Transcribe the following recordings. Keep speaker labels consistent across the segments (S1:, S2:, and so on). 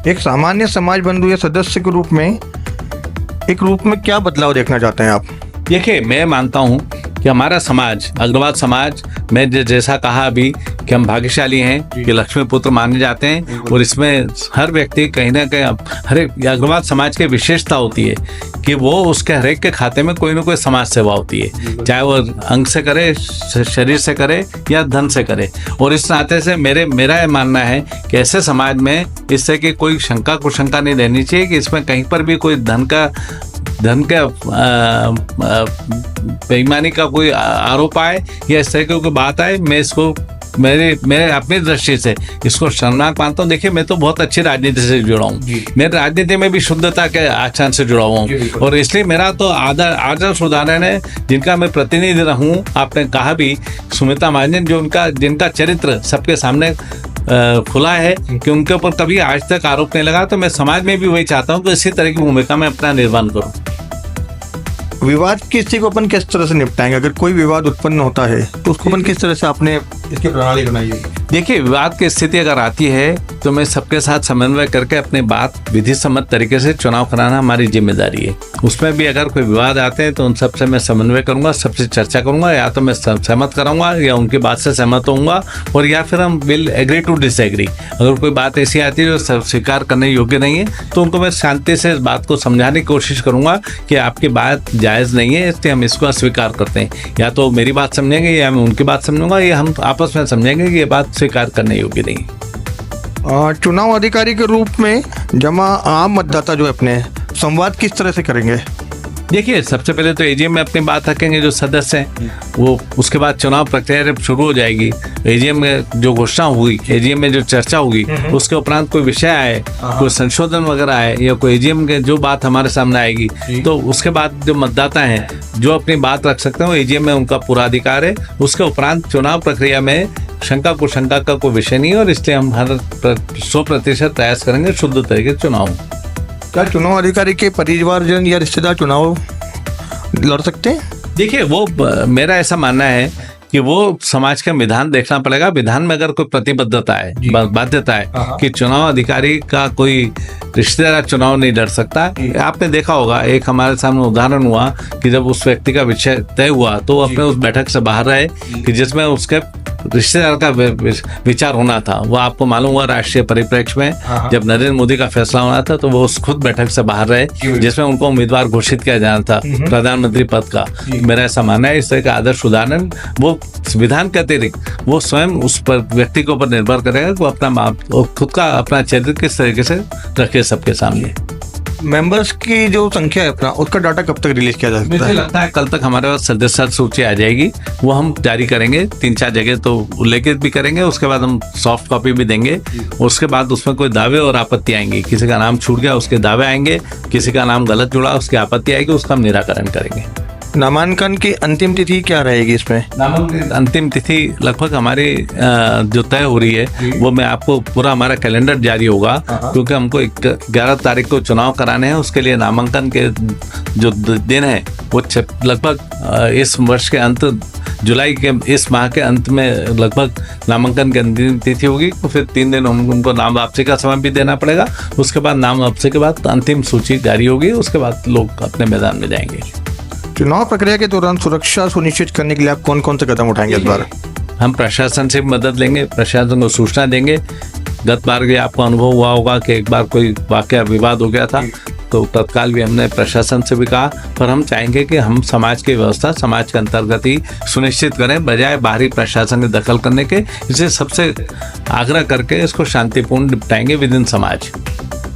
S1: एक सामान्य समाज बंधु या सदस्य के रूप में क्या बदलाव देखना चाहते हैं आप?
S2: देखिए, मैं मानता हूँ कि हमारा समाज, अग्रवाल समाज में जैसा कहा अभी कि हम भाग्यशाली हैं कि लक्ष्मी पुत्र माने जाते हैं, और इसमें हर व्यक्ति कहीं ना कहीं हर एक अग्रवाल समाज की विशेषता होती है कि वो उसके हर एक के खाते में कोई ना कोई समाज सेवा होती है, चाहे वो अंग से करे, शरीर से करे या धन से करे। और इस नाते से मेरा ये मानना है कि ऐसे समाज में इससे कि कोई शंका कुशंका नहीं रहनी चाहिए कि इसमें कहीं पर भी कोई धन का बेईमानी का कोई आरोप आए या इस तरह की कोई बात आए। मैं इसको मेरे अपनी दृष्टि से इसको शर्मनाक मानता हूँ। देखिए, मैं तो बहुत अच्छी राजनीति से जुड़ा हूँ, मैं राजनीति में भी शुद्धता के आचरण से जुड़ा हुआ हूँ, और इसलिए मेरा तो आदर्श उदाहरण है जिनका मैं प्रतिनिधि रहूँ। आपने कहा भी सुमित्रा महाजन, जो जिनका चरित्र सबके सामने खुला है कि उनके ऊपर कभी आज तक आरोप नहीं लगा, तो मैं समाज में भी वही चाहता हूँ कि इसी तरह की भूमिका में अपना निर्माण करूँ।
S1: विवाद की स्थिति को अपन किस तरह से निपटाएंगे? अगर कोई विवाद उत्पन्न होता है तो उसको अपन किस तरह से आपने इसकी प्रणाली बनाई है?
S2: देखिए, विवाद की स्थिति अगर आती है तो मैं सबके साथ समन्वय करके अपनी बात विधि सम्मत तरीके से चुनाव कराना हमारी जिम्मेदारी है। उसमें भी अगर कोई विवाद आते हैं तो उन सबसे मैं समन्वय करूंगा, सबसे चर्चा करूंगा, या तो मैं सहमत कराऊंगा या उनकी बात से सहमत होऊंगा, और या फिर हम विल एग्री टू डिसएग्री। अगर कोई बात ऐसी आती है जो स्वीकार करने योग्य नहीं है तो उनको मैं शांति से इस बात को समझाने की कोशिश करूंगा कि आपकी बात जायज़ नहीं है, इसलिए हम इसको अस्वीकार करते हैं। या तो मेरी बात समझेंगे या मैं उनकी बात समझूंगा, या हम आपस में समझेंगे कि ये बात स्वीकार करने योग्य नहीं है।
S1: चुनाव अधिकारी के रूप में जमा आम मतदाता जो अपने संवाद किस तरह से करेंगे?
S2: देखिए, सबसे पहले तो एजीएम में अपनी बात रखेंगे जो सदस्य हैं वो, उसके बाद चुनाव प्रक्रिया जब शुरू हो जाएगी, एजीएम में जो घोषणा हुई, एजीएम में जो चर्चा होगी, उसके उपरांत कोई विषय आए, कोई संशोधन वगैरह आए, या कोई एजीएम के जो बात हमारे सामने आएगी, तो उसके बाद जो मतदाता हैं जो अपनी बात रख सकते हैं वो एजीएम में उनका पूरा अधिकार है। उसके उपरांत चुनाव प्रक्रिया में शंका कुशंका का कोई विषय नहीं है, और इसलिए हम हर 100% प्रयास करेंगे शुद्ध तरीके से चुनाव।
S1: क्या चुनाव अधिकारी के परिवारजन या रिश्तेदार चुनाव लड़ सकते हैं?
S2: देखिए, वो मेरा ऐसा मानना है कि वो समाज का विधान देखना पड़ेगा। विधान में अगर कोई प्रतिबद्धता है, बाध्यता है कि चुनाव अधिकारी का कोई रिश्तेदार चुनाव नहीं लड़ सकता। आपने देखा होगा, एक हमारे सामने उदाहरण हुआ कि जब उस व्यक्ति का विषय तय हुआ तो अपने उस बैठक से बाहर रहे कि जिसमें उसके रिश्तेदार का विचार होना था। वो आपको मालूम हुआ राष्ट्रीय परिप्रेक्ष्य में जब नरेंद्र मोदी का फैसला होना था तो वो खुद बैठक से बाहर रहे, जिसमें उनको उम्मीदवार घोषित किया जाना था प्रधानमंत्री पद का। मेरा ऐसा मानना है, इस तरह का आदर्श उदाहरण वो विधान के अतिरिक्त वो स्वयं उस पर व्यक्ति के ऊपर निर्भर करेगा कि वो अपना खुद का अपना चरित्र किस तरीके से रखे सबके सामने।
S1: मेंबर्स की जो संख्या है अपना, उसका डाटा कब तक रिलीज किया जा सकता है?
S2: मुझे लगता है कल तक हमारे पास सदस्य सूची आ जाएगी, वो हम जारी करेंगे। 3-4 जगह तो उल्लेखित भी करेंगे, उसके बाद हम सॉफ्ट कॉपी भी देंगे। उसके बाद उसमें कोई दावे और आपत्ति आएंगी, किसी का नाम छूट गया उसके दावे आएंगे, किसी का नाम गलत जुड़ा उसकी आपत्ति आएगी, उसका हम निराकरण करेंगे।
S1: नामांकन की अंतिम तिथि क्या रहेगी इसमें?
S2: नामांकन अंतिम तिथि लगभग हमारी जो तय हो रही है वो मैं आपको पूरा हमारा कैलेंडर जारी होगा, क्योंकि हमको 11 तारीख को चुनाव कराने हैं। उसके लिए नामांकन के जो दिन है वो लगभग इस वर्ष के अंत, जुलाई के इस माह के अंत में लगभग नामांकन की अंतिम तिथि होगी। तो फिर 3 दिन उनको नाम वापसी का समय भी देना पड़ेगा। उसके बाद नाम वापसी के बाद अंतिम सूची जारी होगी, उसके बाद लोग अपने मैदान में जाएंगे।
S1: चुनाव प्रक्रिया के दौरान सुरक्षा सुनिश्चित करने के लिए आप कौन कौन से कदम उठाएंगे इस बार?
S2: हम प्रशासन से मदद लेंगे, प्रशासन को सूचना देंगे। गत बार भी आपको अनुभव हुआ होगा कि एक बार कोई वाकया विवाद हो गया था तो तत्काल भी हमने प्रशासन से भी कहा, पर हम चाहेंगे कि हम समाज की व्यवस्था समाज के अंतर्गत ही सुनिश्चित करें, बजाय बाहरी प्रशासन के दखल करने के। इसे सबसे आग्रह करके इसको शांतिपूर्ण निपटाएंगे विद इन समाज।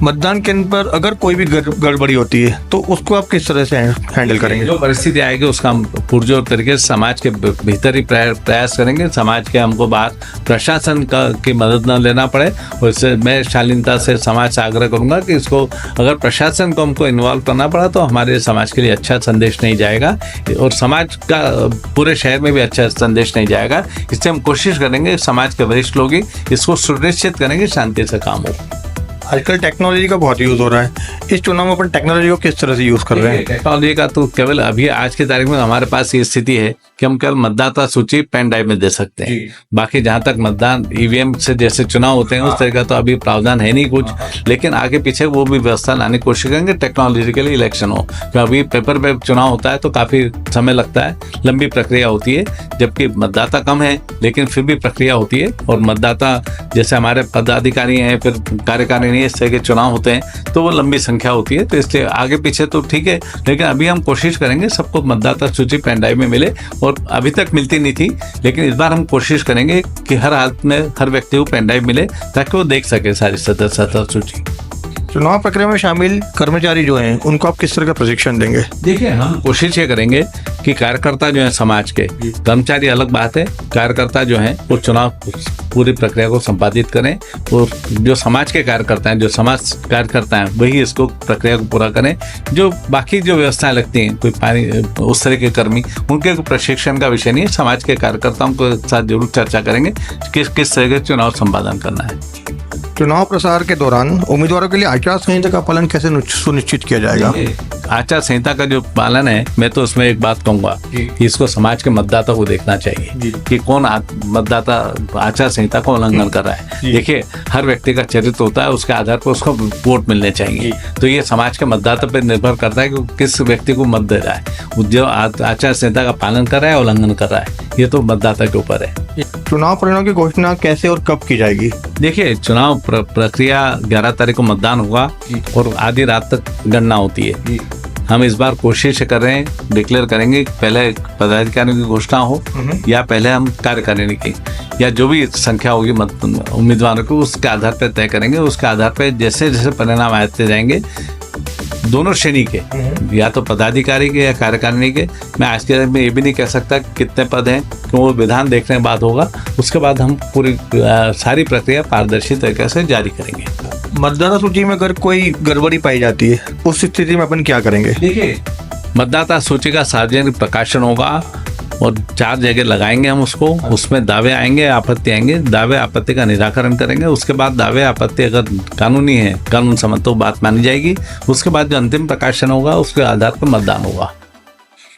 S1: मतदान केंद्र पर अगर कोई भी गड़बड़ी होती है तो उसको आप किस तरह से हैंडल करेंगे?
S2: जो परिस्थिति आएगी उसका हम पुरजोर तरीके से समाज के भीतर ही प्रयास करेंगे। समाज के हमको बाहर प्रशासन की मदद न लेना पड़े, और इससे मैं शालीनता से समाज से आग्रह करूंगा कि इसको अगर प्रशासन को हमको इन्वॉल्व करना पड़ा तो हमारे समाज के लिए अच्छा संदेश नहीं जाएगा, और समाज का पूरे शहर में भी अच्छा संदेश नहीं जाएगा। इससे हम कोशिश करेंगे समाज के वरिष्ठ लोग ही इसको सुनिश्चित करेंगे शांति से काम हो।
S1: आजकल टेक्नोलॉजी का बहुत यूज हो रहा है, इस चुनाव में अपन टेक्नोलॉजी को किस तरह से यूज कर रहे हैं?
S2: टेक्नोलॉजी का तो केवल अभी आज की तारीख में हमारे पास ये स्थिति है कि हम केवल मतदाता सूची पेन ड्राइव में दे सकते हैं। बाकी जहां तक मतदान ईवीएम से जैसे चुनाव होते हैं उस तरह का तो अभी प्रावधान है नहीं कुछ, लेकिन आगे पीछे वो भी व्यवस्था लाने की कोशिश करेंगे टेक्नोलॉजिकली इलेक्शन हो। तो अभी पेपर पे चुनाव होता है तो काफी समय लगता है, लंबी प्रक्रिया होती है, जबकि मतदाता कम है लेकिन फिर भी प्रक्रिया होती है। और मतदाता जैसे हमारे पदाधिकारी हैं, फिर कार्यकारिणी, इस तरह के चुनाव होते हैं तो वो लंबी संख्या होती है, तो इसलिए आगे पीछे तो ठीक है, लेकिन अभी हम कोशिश करेंगे सबको मतदाता सूची पेन ड्राइव में मिले। और अभी तक मिलती नहीं थी, लेकिन इस बार हम कोशिश करेंगे कि हर हालत में हर व्यक्ति को पेन ड्राइव मिले ताकि वो देख सके सारी सदस्यता सूची।
S1: चुनाव प्रक्रिया में शामिल कर्मचारी जो हैं उनको आप किस तरह का प्रशिक्षण देंगे?
S2: देखिए, हम कोशिश ये करेंगे कि कार्यकर्ता जो है समाज के, कर्मचारी अलग बात है, कार्यकर्ता जो है वो चुनाव पूरी प्रक्रिया को संपादित करें, और जो समाज के कार्यकर्ता हैं, जो समाज कार्यकर्ता हैं, वही इसको प्रक्रिया को पूरा करें। जो बाकी जो व्यवस्थाएं लगती हैं, कोई पानी उस तरह के कर्मी, उनके प्रशिक्षण का विषय नहीं है, समाज के कार्यकर्ताओं के साथ जरूर चर्चा करेंगे किस तरह के चुनाव संपादन करना है।
S1: चुनाव प्रसार के दौरान उम्मीदवारों के लिए आचार संहिता का पालन कैसे सुनिश्चित किया जाएगा?
S2: आचार संहिता का जो पालन है, मैं तो उसमें एक बात कहूंगा कि इसको समाज के मतदाता को देखना चाहिए कि कौन मतदाता आचार संहिता का उल्लंघन कर रहा है। देखिए, हर व्यक्ति का चरित्र होता है, उसके आधार पर उसको वोट मिलने चाहिए। तो ये समाज के मतदाता पर निर्भर करता है कि किस व्यक्ति को मत दे रहा है। जो आचार संहिता का पालन कर रहा है, उल्लंघन कर रहा है, ये तो मतदाता के ऊपर है।
S1: चुनाव परिणाम की घोषणा कैसे और कब की जाएगी?
S2: देखिए, चुनाव प्रक्रिया 11 तारीख को मतदान होगा और आधी रात तक गणना होती है। हम इस बार कोशिश कर रहे हैं, डिक्लेयर करेंगे पहले पदाधिकारियों की घोषणा हो या पहले हम कार्यकारिणी की, या जो भी संख्या होगी उम्मीदवारों को, उसके आधार पर तय करेंगे। उसके आधार पर जैसे जैसे परिणाम आते जाएंगे दोनों श्रेणी के, या तो पदाधिकारी के या कार्यकारिणी के, मैं आज के दिन में ये भी नहीं कह सकता कितने पद हैं, क्योंकि वो विधान देखने के बाद होगा। उसके बाद हम पूरी सारी प्रक्रिया पारदर्शी तरीके से जारी करेंगे।
S1: मतदाता सूची में अगर कोई गड़बड़ी पाई जाती है, उस स्थिति में अपन क्या करेंगे?
S2: देखिए, मतदाता सूची का सार्वजनिक प्रकाशन होगा और 4 जगह लगाएंगे हम उसको, उसमें दावे आएंगे, आपत्ति आएंगे, दावे आपत्ति का निराकरण करेंगे। उसके बाद दावे आपत्ति अगर कानूनी है, कानून सम्मत तो बात मानी जाएगी। उसके बाद जो अंतिम प्रकाशन होगा उसके आधार पर मतदान होगा।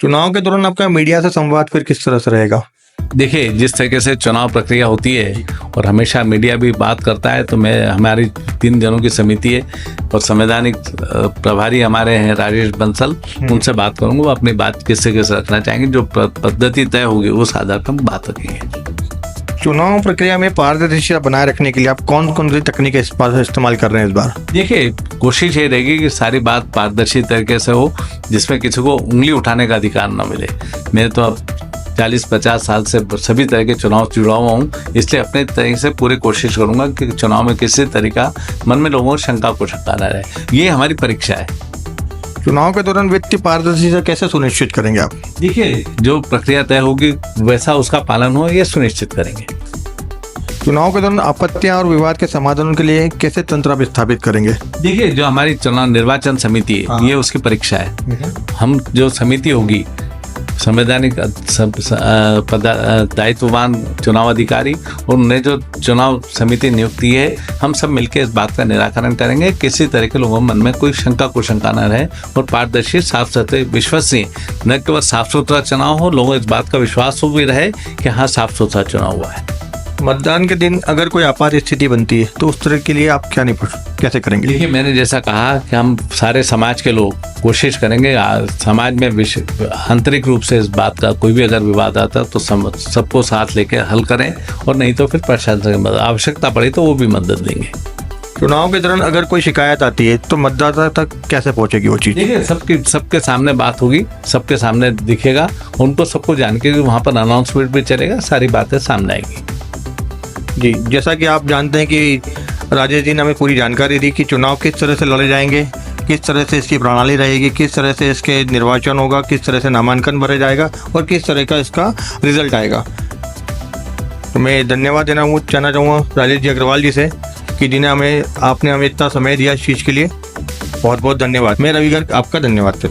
S1: चुनाव के दौरान आपका मीडिया से संवाद फिर किस तरह से रहेगा?
S2: देखिए, जिस तरीके से चुनाव प्रक्रिया होती है और हमेशा मीडिया भी बात करता है, तो मैं, हमारी 3 जनों की समिति है और संवैधानिक प्रभारी हमारे हैं राजेश बंसल, उनसे बात करूंगा। वो अपनी बात किससे कैसे रखना चाहेंगे, जो पद्धति तय होगी उस आधार पर हम बात रखेंगे।
S1: चुनाव प्रक्रिया में पारदर्शिता बनाए रखने के लिए आप कौन कौन सी तकनीक इस्तेमाल कर रहे हैं इस बार?
S2: देखिए, कोशिश ये रहेगी कि सारी बात पारदर्शी तरीके से हो, जिसमें किसी को उंगली उठाने का अधिकार न मिले। मैं तो अब 40-50 साल से सभी तरह के चुनाव जुड़ा हुआ हूँ, इसलिए अपने तरीके से पूरी कोशिश करूंगा कि चुनाव में किसी तरीका मन में लोगों को शंका को शंका न रहे। ये हमारी परीक्षा है।
S1: चुनाव के दौरान वित्तीय पारदर्शिता कैसे सुनिश्चित करेंगे आप?
S2: देखिए, जो प्रक्रिया तय होगी वैसा उसका पालन हो, ये सुनिश्चित करेंगे।
S1: चुनाव के दौरान आपत्तियां और विवाद के समाधान के लिए कैसे तंत्र आप स्थापित करेंगे?
S2: देखिए, जो हमारी चुनाव निर्वाचन समिति है, ये उसकी परीक्षा है। हम जो समिति होगी, संवैधानिक दायित्ववान चुनाव अधिकारी, और उन्हें जो चुनाव समिति नियुक्ति है, हम सब मिलकर इस बात का निराकरण करेंगे, किसी तरह के लोगों के मन में कोई शंका कुशंका न रहे और पारदर्शी, साफ सुथरे, विश्वसनीय, न केवल साफ सुथरा चुनाव हो, लोगों इस बात का विश्वास हो भी रहे कि हाँ, साफ सुथरा चुनाव हुआ है।
S1: मतदान के दिन अगर कोई आपात स्थिति बनती है तो उस तरह के लिए आप कैसे करेंगे?
S2: देखिए, मैंने जैसा कहा कि हम सारे समाज के लोग कोशिश करेंगे, समाज में आंतरिक रूप से इस बात का कोई भी अगर विवाद आता तो सबको साथ लेकर हल करें, और नहीं तो फिर प्रशासन की मदद, आवश्यकता पड़ी तो वो भी मदद देंगे।
S1: चुनाव के दौरान अगर कोई शिकायत आती है तो मतदाता तक कैसे पहुंचेगी वो चीज?
S2: देखिए, सबके सामने बात होगी, सबके सामने दिखेगा, उनको सबको जान के वहाँ पर अनाउंसमेंट भी चलेगा, सारी बातें सामने आएगी।
S1: जी, जैसा कि आप जानते हैं कि राजेश जी ने हमें पूरी जानकारी दी कि चुनाव किस तरह से लड़े जाएंगे, किस तरह से इसकी प्रणाली रहेगी, किस तरह से इसके निर्वाचन होगा, किस तरह से नामांकन भरा जाएगा और किस तरह का इसका रिजल्ट आएगा। तो मैं धन्यवाद चाहना चाहूँगा राजेश जी अग्रवाल जी से कि आपने हमें इतना समय दिया इस चीज़ के लिए। बहुत बहुत धन्यवाद। मैं रवि गर्ग, आपका धन्यवाद।